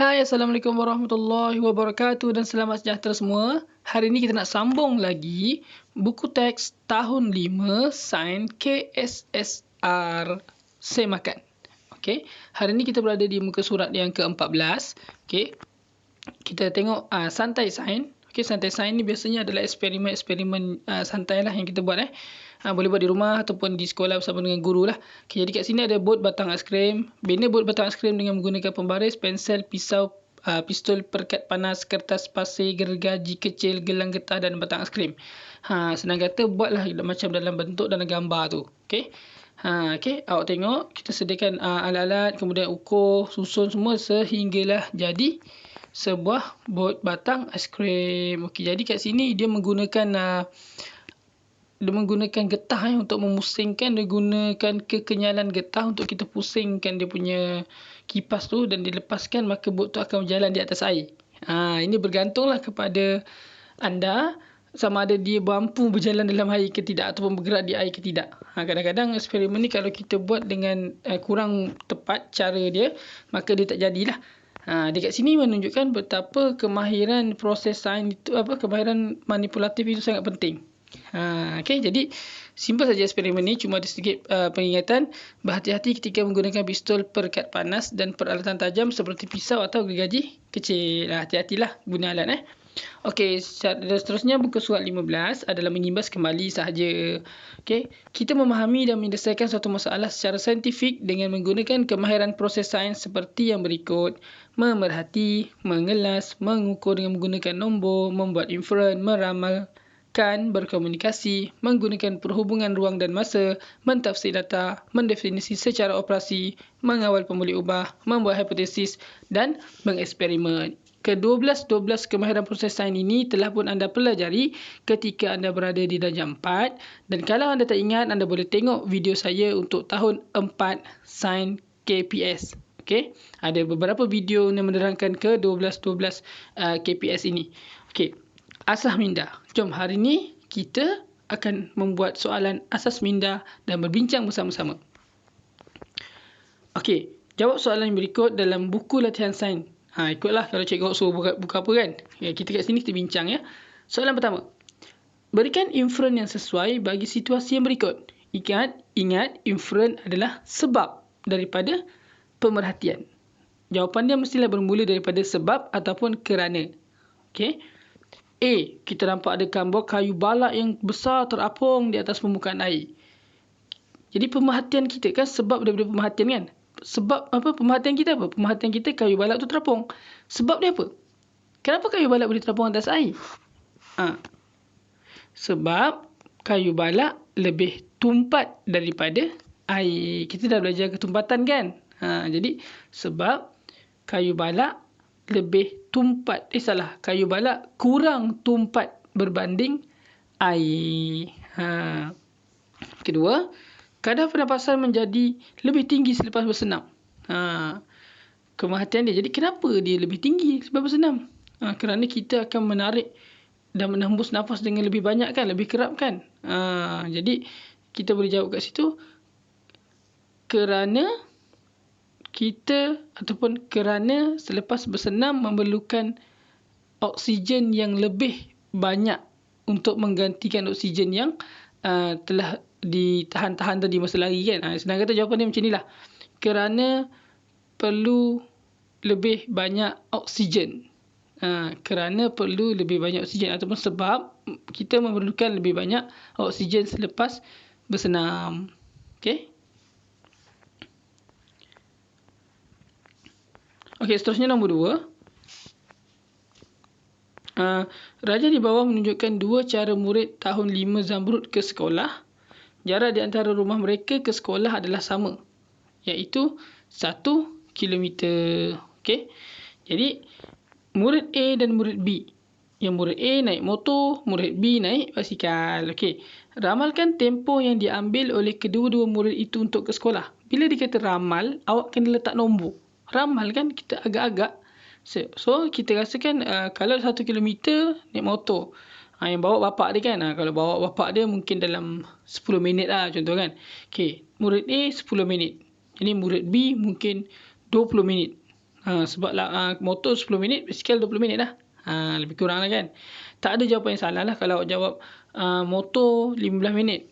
Hai, Assalamualaikum warahmatullahi wabarakatuh dan selamat sejahtera semua. Hari ini kita nak sambung lagi buku teks tahun 5 Sains KSSR Semakan. Okey, hari ini kita berada di muka surat yang ke-14. Okey, kita tengok santai sains. Okey, santai sains ni biasanya adalah eksperimen-eksperimen santai lah yang kita buat. Boleh buat di rumah ataupun di sekolah bersama dengan guru lah. Okay, jadi kat sini ada bot batang aiskrim. Bina bot batang aiskrim dengan menggunakan pembaris, pensel, pisau, pistol, perekat panas, kertas, pasir, gergaji kecil, gelang getah dan batang aiskrim. Senang kata buatlah macam dalam bentuk dalam gambar tu. Okey. Okey, awak tengok kita sediakan alat-alat, kemudian ukur, susun semua sehinggalah jadi sebuah bot batang aiskrim. Okey, jadi kat sini dia menggunakan getah untuk memusingkan. Dia gunakan kekenyalan getah untuk kita pusingkan dia punya kipas tu dan dilepaskan, maka bot tu akan berjalan di atas air. Ini bergantunglah kepada anda sama ada dia mampu berjalan dalam air ke tidak ataupun bergerak di air ke tidak. Kadang-kadang eksperimen ni kalau kita buat dengan kurang tepat cara dia, maka dia tak jadilah. Dekat sini menunjukkan betapa kemahiran proses sains itu, kemahiran manipulatif itu sangat penting. Okey, jadi simple saja eksperimen ni, cuma ada sedikit pengingatan. Berhati-hati ketika menggunakan pistol, perekat panas dan peralatan tajam seperti pisau atau gergaji kecil. Hati-hatilah guna alat. Okey, seterusnya buku surat 15 adalah mengimbas kembali sahaja. Okey, kita memahami dan menyelesaikan suatu masalah secara saintifik dengan menggunakan kemahiran proses sains seperti yang berikut: memerhati, mengelas, mengukur dengan menggunakan nombor, membuat inferen, meramalkan, berkomunikasi, menggunakan perhubungan ruang dan masa, mentafsir data, mendefinisi secara operasi, mengawal pemboleh ubah, membuat hipotesis dan mengeksperimen. Ke-12 kemahiran proses sains ini telah pun anda pelajari ketika anda berada di darjah 4, dan kalau anda tak ingat, anda boleh tengok video saya untuk tahun 4 Sains KPS. Okey, ada beberapa video yang menerangkan ke-12 KPS ini. Okey, asas minda. Jom hari ini kita akan membuat soalan asas minda dan berbincang bersama-sama. Okey, jawab soalan yang berikut dalam buku latihan sains. Ikutlah kalau cikgu suruh buka apa kan. Kita kat sini kita bincang ya. Soalan pertama. Berikan inferen yang sesuai bagi situasi yang berikut. Ingat inferen adalah sebab daripada pemerhatian. Jawapan dia mestilah bermula daripada sebab ataupun kerana. Okey. A. Kita nampak ada gambar kayu balak yang besar terapung di atas permukaan air. Jadi pemerhatian kita kan sebab daripada pemerhatian kan. Sebab apa pemerhatian kita apa? Pemerhatian kita kayu balak tu terapung. Sebab dia apa? Kenapa kayu balak boleh terapung atas air? Sebab kayu balak lebih tumpat daripada air. Kita dah belajar ketumpatan kan? Jadi sebab kayu balak lebih tumpat. Kayu balak kurang tumpat berbanding air. Kedua, kadar pernafasan menjadi lebih tinggi selepas bersenam. Pemerhatian dia. Jadi kenapa dia lebih tinggi selepas bersenam? Kerana kita akan menarik dan menembus nafas dengan lebih banyak kan, lebih kerap kan. Jadi kita boleh jawab kat situ kerana selepas bersenam memerlukan oksigen yang lebih banyak untuk menggantikan oksigen yang telah ditahan-tahan tadi masa lari kan. Senang kata jawapan dia macam inilah. Kerana perlu lebih banyak oksigen. Kerana perlu lebih banyak oksigen ataupun sebab kita memerlukan lebih banyak oksigen selepas bersenam. Okey. Okey, seterusnya nombor 2. Raja di bawah menunjukkan 2 cara murid tahun 5 Zamrud ke sekolah. Jarak di antara rumah mereka ke sekolah adalah sama, iaitu 1 kilometer. Okey. Jadi murid A dan murid B. Yang murid A naik motor, murid B naik basikal. Okey. Ramalkan tempoh yang diambil oleh kedua-dua murid itu untuk ke sekolah. Bila dikata ramal, awak kena letak nombor. Ramal kan kita agak-agak. So kita rasakan kalau 1 kilometer naik motor. Yang bawa bapak dia kan. Kalau bawa bapak dia mungkin dalam 10 minit lah contoh kan. Okey, murid A 10 minit. Jadi murid B mungkin 20 minit. Sebab motor 10 minit, basikal 20 minit dah. Lebih kurang lah kan. Tak ada jawapan yang salah lah kalau awak jawab motor 15 minit.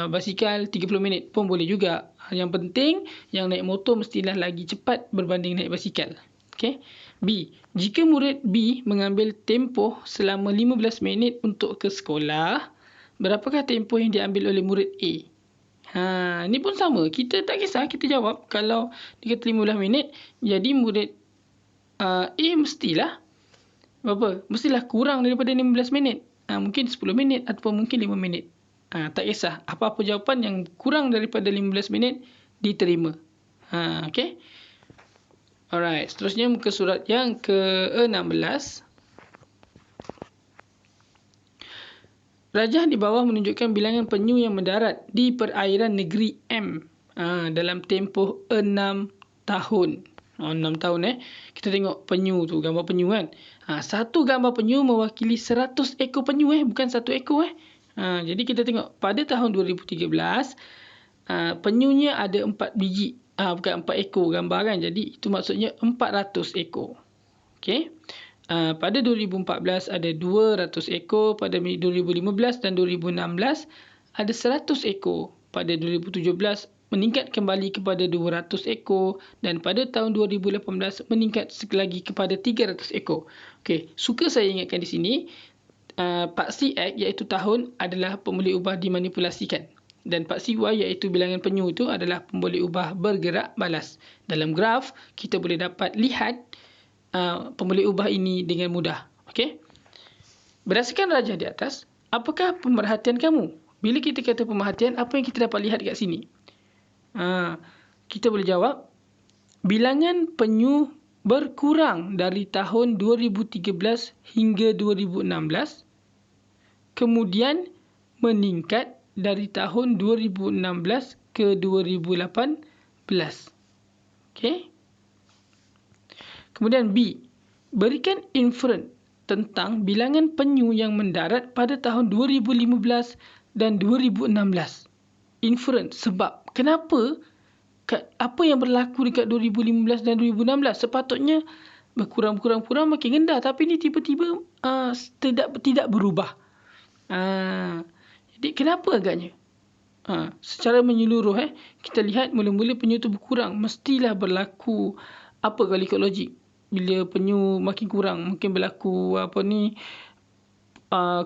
Basikal 30 minit pun boleh juga. Yang penting yang naik motor mestilah lagi cepat berbanding naik basikal. Okay. B. Jika murid B mengambil tempoh selama 15 minit untuk ke sekolah, berapakah tempoh yang diambil oleh murid A? Ni pun sama. Kita tak kisah kita jawab. Kalau dia kata 15 minit, jadi murid A mestilah berapa? Mestilah kurang daripada 15 minit. Mungkin 10 minit ataupun mungkin 5 minit. Tak kisah. Apa-apa jawapan yang kurang daripada 15 minit diterima. Okay. Alright. Seterusnya muka surat yang ke-16. Rajah di bawah menunjukkan bilangan penyu yang mendarat di perairan negeri M dalam tempoh 6 tahun. 6 tahun Kita tengok penyu tu, gambar penyu kan. Satu gambar penyu mewakili 100 ekor penyu bukan satu ekor jadi kita tengok pada tahun 2013 penyunya ada 4 biji. Bukan 4 ekor gambar kan. Jadi itu maksudnya 400 ekor. Okey. Pada 2014 ada 200 ekor, pada 2015 dan 2016 ada 100 ekor, pada 2017 meningkat kembali kepada 200 ekor dan pada tahun 2018 meningkat lagi kepada 300 ekor. Okey, suka saya ingatkan di sini paksi X iaitu tahun adalah pemboleh ubah dimanipulasikan dan paksi Y iaitu bilangan penyu itu adalah pemboleh ubah bergerak balas. Dalam graf kita boleh dapat lihat pemboleh ubah ini dengan mudah. Okey. Berdasarkan rajah di atas, apakah pemerhatian kamu? Bila kita kata pemerhatian, apa yang kita dapat lihat dekat sini? Kita boleh jawab, bilangan penyu berkurang dari tahun 2013 hingga 2016, kemudian meningkat dari tahun 2016 ke 2018. Okey. Kemudian B. Berikan inferen tentang bilangan penyu yang mendarat pada tahun 2015 dan 2016. Inferen, sebab. Kenapa? Apa yang berlaku dekat 2015 dan 2016? Sepatutnya berkurang makin rendah. Tapi ni tiba-tiba tidak berubah. Jadi kenapa agaknya? Secara menyeluruh kita lihat mula-mula penyu tu berkurang. Mestilah berlaku apa kalau ikut logik. Bila penyu makin kurang, mungkin berlaku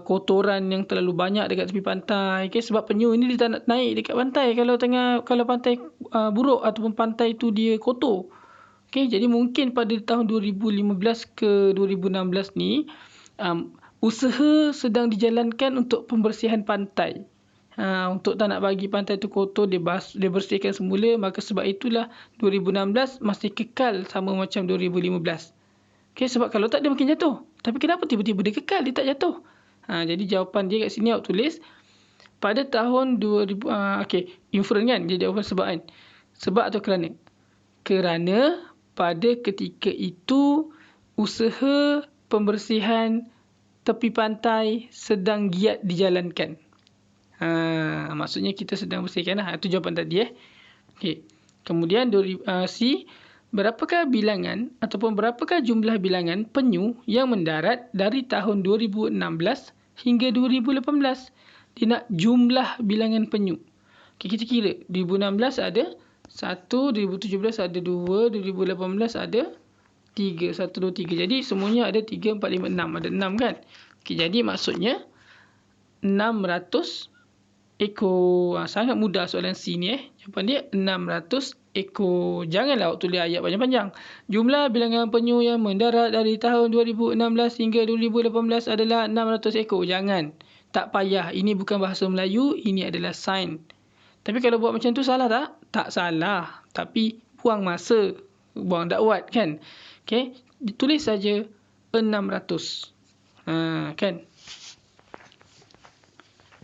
kotoran yang terlalu banyak dekat tepi pantai. Okay? Sebab penyu ni dia tak nak naik dekat pantai kalau pantai buruk ataupun pantai tu dia kotor. Okay? Jadi mungkin pada tahun 2015 ke 2016 ni usaha sedang dijalankan untuk pembersihan pantai. Untuk tak nak bagi pantai tu kotor, dia bersihkan semula. Maka sebab itulah 2016 masih kekal sama macam 2015. Okay, sebab kalau tak dia makin jatuh. Tapi kenapa tiba-tiba dia kekal, dia tak jatuh? Jadi jawapan dia kat sini awak tulis pada tahun 2000. Inferen kan, dia jawapan sebab kan. Sebab atau kerana? Kerana pada ketika itu usaha pembersihan tepi pantai sedang giat dijalankan. Maksudnya kita sedang bersihkan lah. Itu jawapan tadi Okay. Kemudian C. Berapakah bilangan ataupun berapakah jumlah bilangan penyu yang mendarat dari tahun 2016 hingga 2018? Dia nak jumlah bilangan penyu. Okay, kita kira. 2016 ada 1, 2017 ada 2, 2018 ada 3. 1, 2, 3. Jadi semuanya ada 3, 4, 5, 6. Ada 6 kan? Okay, jadi maksudnya 600 ekor. Sangat mudah soalan C ni Jawapan dia 600 ekor. Janganlah awak tulis ayat panjang-panjang. Jumlah bilangan penyu yang mendarat dari tahun 2016 hingga 2018 adalah 600 ekor. Jangan. Tak payah. Ini bukan bahasa Melayu. Ini adalah sains. Tapi kalau buat macam tu salah tak? Tak salah. Tapi buang masa. Buang dakwat kan? Okay. Tulis saja 600. Kan?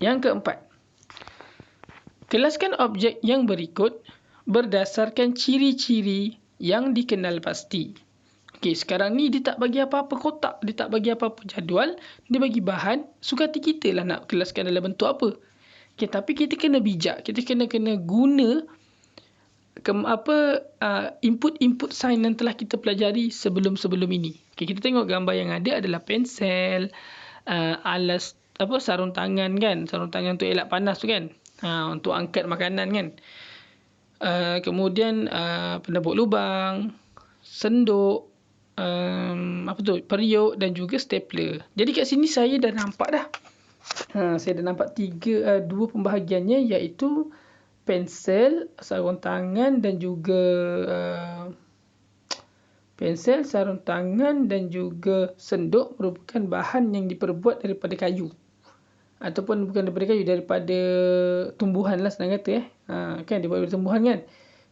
Yang keempat. Kelaskan objek yang berikut berdasarkan ciri-ciri yang dikenal pasti. Okey, sekarang ni dia tak bagi apa-apa kotak, dia tak bagi apa-apa jadual, dia bagi bahan, suka hati kita lah nak kelaskan dalam bentuk apa. Okey, tapi kita kena bijak, kita kena guna input-input sains yang telah kita pelajari sebelum-sebelum ini. Okay, kita tengok gambar yang ada adalah pensel, alas sarung tangan kan, sarung tangan untuk elak panas tu kan, untuk angkat makanan kan. Kemudian penebuk lubang, senduk, periuk dan juga stapler. Jadi kat sini saya dah nampak dah. Saya dah nampak dua pembahagiannya, iaitu pensel, sarung tangan dan juga pensel, sarung tangan dan juga senduk merupakan bahan yang diperbuat daripada kayu. Ataupun bukan daripada kayu, daripada tumbuhan lah senang kata. Kan dibuat daripada tumbuhan kan.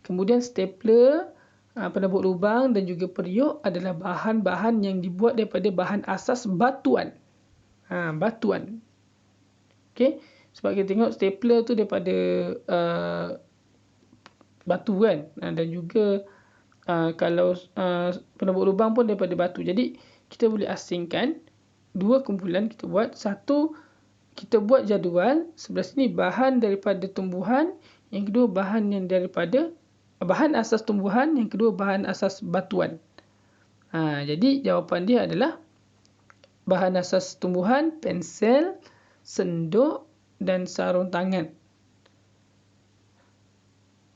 Kemudian stapler, penebuk lubang dan juga periuk adalah bahan-bahan yang dibuat daripada bahan asas batuan. Batuan. Okay. Sebab kita tengok stapler tu daripada batu kan. Dan juga kalau penebuk lubang pun daripada batu. Jadi kita boleh asingkan dua kumpulan kita buat. Satu, kita buat jadual. Sebelah sini bahan daripada tumbuhan. Yang kedua bahan yang daripada bahan asas tumbuhan. Yang kedua bahan asas batuan. Jadi jawapan dia adalah bahan asas tumbuhan, pensel, senduk dan sarung tangan.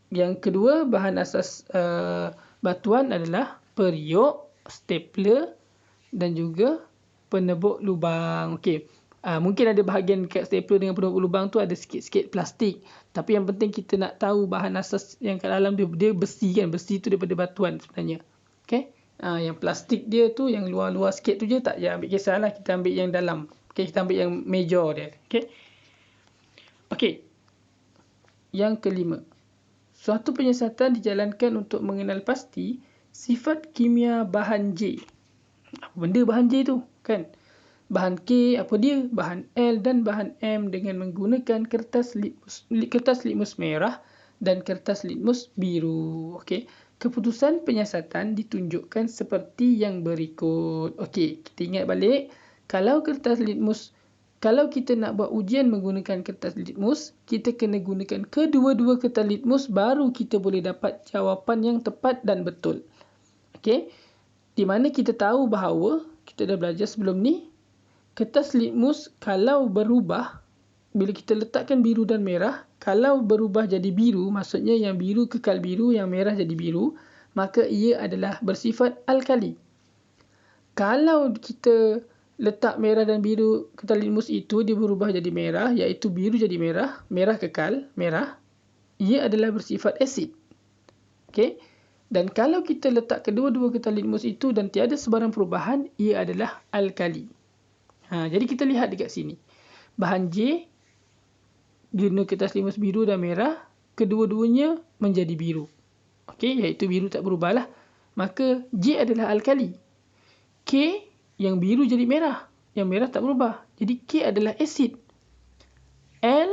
Yang kedua bahan asas batuan adalah periuk, stapler dan juga penebuk lubang. Okey. Mungkin ada bahagian kat stapler dengan penebuk lubang tu ada sikit-sikit plastik. Tapi yang penting kita nak tahu bahan asas yang kat dalam dia besi kan. Besi tu daripada batuan sebenarnya. Okey. Yang plastik dia tu yang luar-luar sikit tu je tak payah ambil kisahlah, kita ambil yang dalam. Okey, kita ambil yang major dia. Okey. Yang kelima. Suatu penyiasatan dijalankan untuk mengenal pasti sifat kimia bahan J. Apa benda bahan J tu? Kan? Bahan K apa dia? Bahan L dan bahan M dengan menggunakan kertas litmus merah dan kertas litmus biru. Okey. Keputusan penyiasatan ditunjukkan seperti yang berikut. Okey, kita ingat balik. Kalau kita nak buat ujian menggunakan kertas litmus, kita kena gunakan kedua-dua kertas litmus baru kita boleh dapat jawapan yang tepat dan betul. Okey. Di mana kita tahu bahawa kita dah belajar sebelum ni, kertas litmus kalau berubah, bila kita letakkan biru dan merah, kalau berubah jadi biru, maksudnya yang biru kekal biru, yang merah jadi biru, maka ia adalah bersifat alkali. Kalau kita letak merah dan biru kertas litmus itu, dia berubah jadi merah, iaitu biru jadi merah, merah kekal, merah, ia adalah bersifat asid. Okey. Dan kalau kita letak kedua-dua kertas litmus itu dan tiada sebarang perubahan, ia adalah alkali. Jadi kita lihat dekat sini. Bahan J guna kertas litmus biru dan merah, kedua-duanya menjadi biru. Okey, iaitu biru tak berubah lah. Maka J adalah alkali. K yang biru jadi merah, yang merah tak berubah. Jadi K adalah asid. L,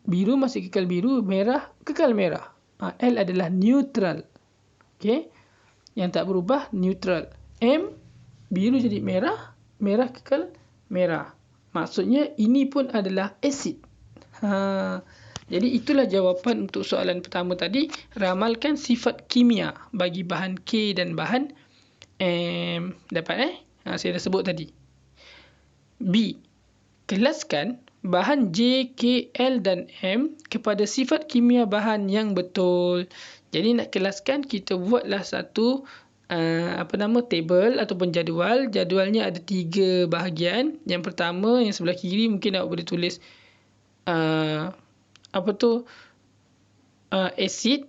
biru masih kekal biru, merah kekal merah. L adalah neutral. Okey. Yang tak berubah neutral. M, biru jadi merah, merah kekal merah. Maksudnya ini pun adalah asid. Jadi itulah jawapan untuk soalan pertama tadi. Ramalkan sifat kimia bagi bahan K dan bahan M. Dapat saya dah sebut tadi. B. Kelaskan bahan J, K, L dan M kepada sifat kimia bahan yang betul. Jadi nak kelaskan, kita buatlah satu table ataupun jadual. Jadualnya ada 3 bahagian. Yang pertama, yang sebelah kiri mungkin awak boleh tulis asid.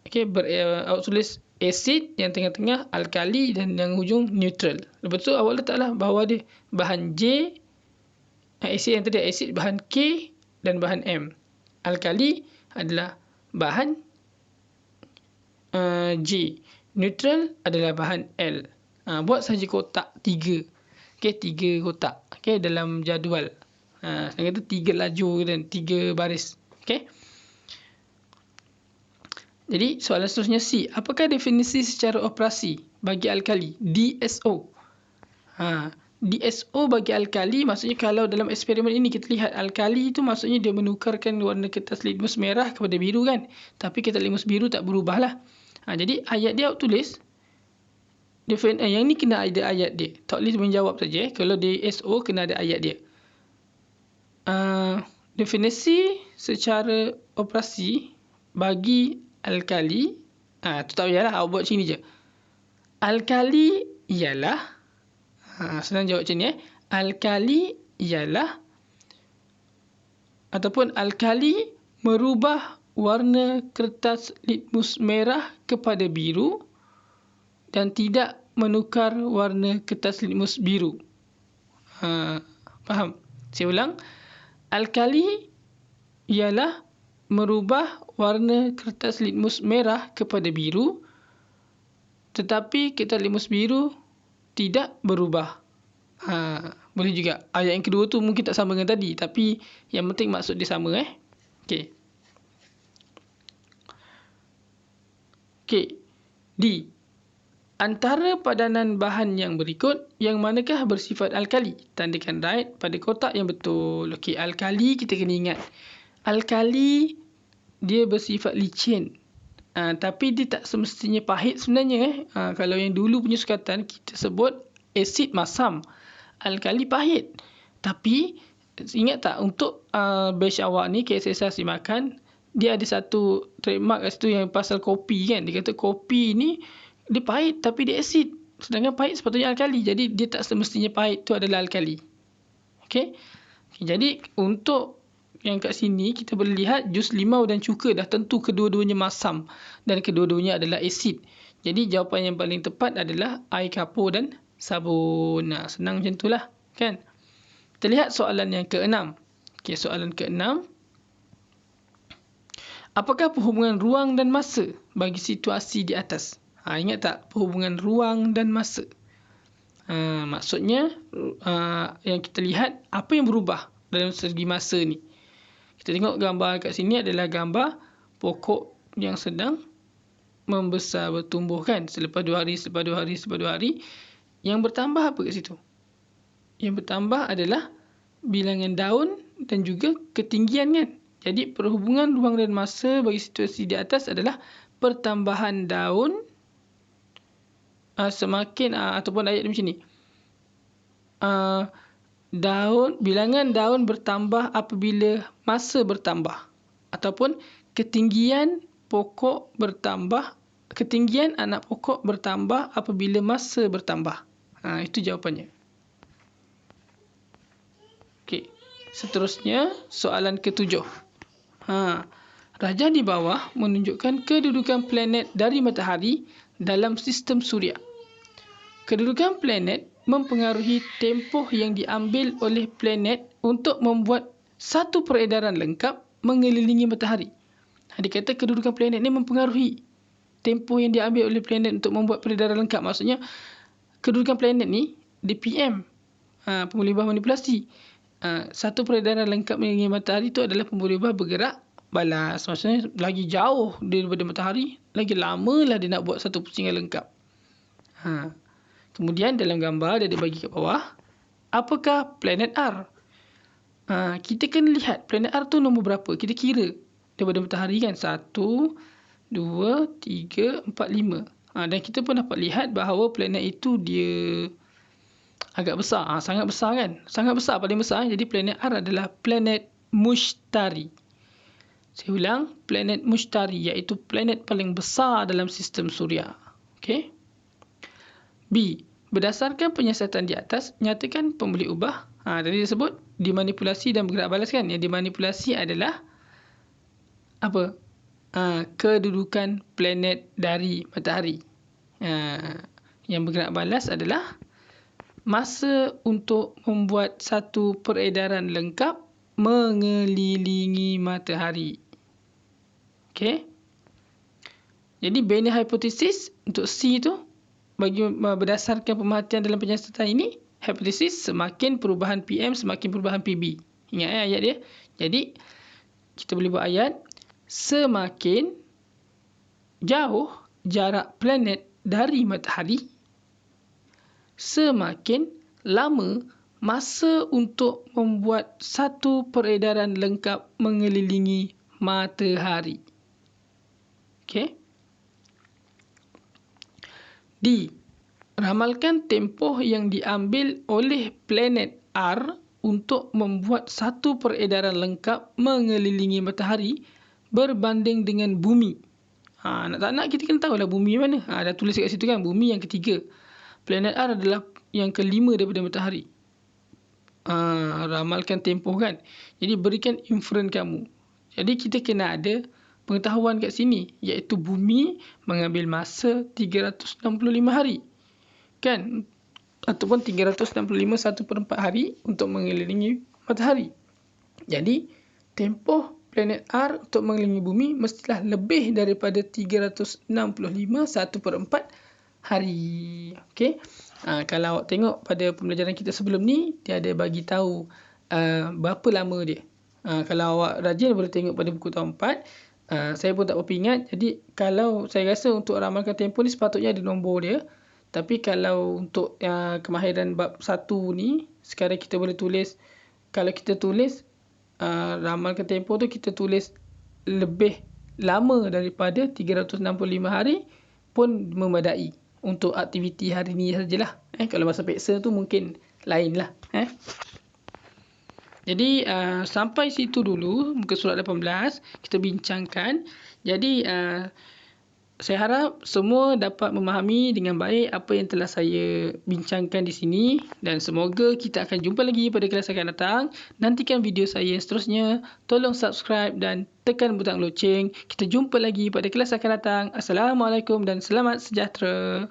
Okey, awak tulis asid, yang tengah-tengah alkali dan yang hujung neutral. Lepas tu awak letaklah bawah dia bahan J, asid yang tadi asid, bahan K dan bahan M. Alkali adalah bahan J. Neutral adalah bahan L. Buat saja kotak 3. Okey, 3 kotak. Okey, dalam jadual. Saya kata 3 lajur dan 3 baris. Okey. Jadi soalan seterusnya C. Apakah definisi secara operasi bagi alkali? DSO. DSO bagi alkali, maksudnya kalau dalam eksperimen ini kita lihat alkali itu maksudnya dia menukarkan warna kertas litmus merah kepada biru kan. Tapi kertas litmus biru tak berubah lah. Jadi ayat dia tulis, yang ni kena ada ayat dia. Tak boleh menjawab saja. Kalau DSO kena ada ayat dia. Definisi secara operasi bagi alkali, tu tak payahlah, awak buat macam ni je. Alkali ialah, senang jawab macam ni alkali ialah, ataupun alkali merubah warna kertas litmus merah kepada biru dan tidak menukar warna kertas litmus biru. Faham? Saya ulang. Alkali ialah merubah warna kertas litmus merah kepada biru, tetapi kertas litmus biru tidak berubah. Boleh juga. Ayat yang kedua tu mungkin tak sama dengan tadi, tapi yang penting maksud dia sama. Okey. D. Antara padanan bahan yang berikut, yang manakah bersifat alkali? Tandakan right pada kotak yang betul. Okey, alkali kita kena ingat. Alkali dia bersifat licin. Tapi dia tak semestinya pahit sebenarnya. Kalau yang dulu punya sukatan kita sebut asid masam. Alkali pahit. Tapi ingat tak untuk batch awak ni KSSR makan, dia ada satu trademark kat situ yang pasal kopi kan. Dia kata kopi ni dia pahit tapi dia asid. Sedangkan pahit sepatutnya alkali. Jadi dia tak semestinya pahit tu adalah alkali. Okey. Jadi untuk yang kat sini kita boleh lihat jus limau dan cuka dah tentu kedua-duanya masam dan kedua-duanya adalah asid. Jadi jawapan yang paling tepat adalah air kapur dan sabun. Senang macam itulah kan. Kita lihat soalan yang ke-6. Okey, soalan ke-6. Apakah perhubungan ruang dan masa bagi situasi di atas? Ingat tak perhubungan ruang dan masa? Maksudnya yang kita lihat apa yang berubah dalam segi masa ni. Kita tengok gambar kat sini adalah gambar pokok yang sedang membesar, bertumbuh kan. Selepas 2 hari, selepas 2 hari, selepas 2 hari. Yang bertambah apa kat situ? Yang bertambah adalah bilangan daun dan juga ketinggian kan. Jadi perhubungan ruang dan masa bagi situasi di atas adalah pertambahan daun semakin ataupun ayat macam ni. Bilangan daun bertambah apabila masa bertambah, ataupun ketinggian anak pokok bertambah apabila masa bertambah. Itu jawapannya. Okey, seterusnya soalan ke-7. Rajah di bawah menunjukkan kedudukan planet dari matahari dalam sistem suria. Kedudukan planet mempengaruhi tempoh yang diambil oleh planet untuk membuat satu peredaran lengkap mengelilingi matahari. Dia kata kedudukan planet ni mempengaruhi tempoh yang diambil oleh planet untuk membuat peredaran lengkap. Maksudnya kedudukan planet ni DPM, pemboleh bah manipulasi. Satu peredaran lengkap mengelilingi matahari itu adalah pemboleh bah bergerak balas. Maksudnya lagi jauh daripada matahari, lagi lamalah dia nak buat satu pusingan lengkap. Kemudian dalam gambar dia ada bagi kat bawah, apakah planet R? Kita kena lihat planet R tu nombor berapa. Kita kira daripada matahari kan. 1, 2, 3, 4, 5. Dan kita pun dapat lihat bahawa planet itu dia agak besar. Sangat besar kan. Sangat besar, paling besar. Jadi planet R adalah planet Mushtari. Saya ulang, planet Mushtari iaitu planet paling besar dalam sistem suria. Okey. B. Berdasarkan penyiasatan di atas, nyatakan pemboleh ubah. Tadi disebut dimanipulasi dan bergerak balas kan. Yang dimanipulasi adalah apa? Kedudukan planet dari matahari. Yang bergerak balas adalah masa untuk membuat satu peredaran lengkap mengelilingi matahari. Okey. Jadi Bain hipotesis untuk C tu, berdasarkan pemerhatian dalam penyiasatan ini, hipotesis semakin perubahan PM semakin perubahan PB. Ingat ayat dia. Jadi kita boleh buat ayat, semakin jauh jarak planet dari matahari, semakin lama masa untuk membuat satu peredaran lengkap mengelilingi matahari? Okey. D. Ramalkan tempoh yang diambil oleh planet R untuk membuat satu peredaran lengkap mengelilingi matahari berbanding dengan bumi. Nak tak nak kita kena tahulah bumi mana. Dah tulis kat situ kan, bumi yang ketiga. Planet R adalah yang kelima daripada matahari. Ramalkan tempoh kan. Jadi berikan inference kamu. Jadi kita kena ada pengetahuan kat sini, iaitu bumi mengambil masa 365 hari. Kan? Ataupun 365 1/4 hari untuk mengelilingi matahari. Jadi, tempoh planet R untuk mengelilingi bumi mestilah lebih daripada 365 1/4 hari. Okey. Kalau awak tengok pada pembelajaran kita sebelum ni, dia ada bagi tahu berapa lama dia. Kalau awak rajin boleh tengok pada buku tahun 4. Saya pun tak berapa ingat. Jadi, kalau saya rasa untuk ramalkan tempoh ni sepatutnya ada nombor dia. Tapi kalau untuk kemahiran bab 1 ni, sekarang kita boleh tulis, kalau kita tulis ramalkan tempoh tu, kita tulis lebih lama daripada 365 hari pun memadai untuk aktiviti hari ni sajalah. Kalau masa peksa tu mungkin lain lah. Jadi sampai situ dulu muka surat 18 kita bincangkan. Jadi saya harap semua dapat memahami dengan baik apa yang telah saya bincangkan di sini, dan semoga kita akan jumpa lagi pada kelas akan datang. Nantikan video saya yang seterusnya. Tolong subscribe dan tekan butang loceng. Kita jumpa lagi pada kelas akan datang. Assalamualaikum dan selamat sejahtera.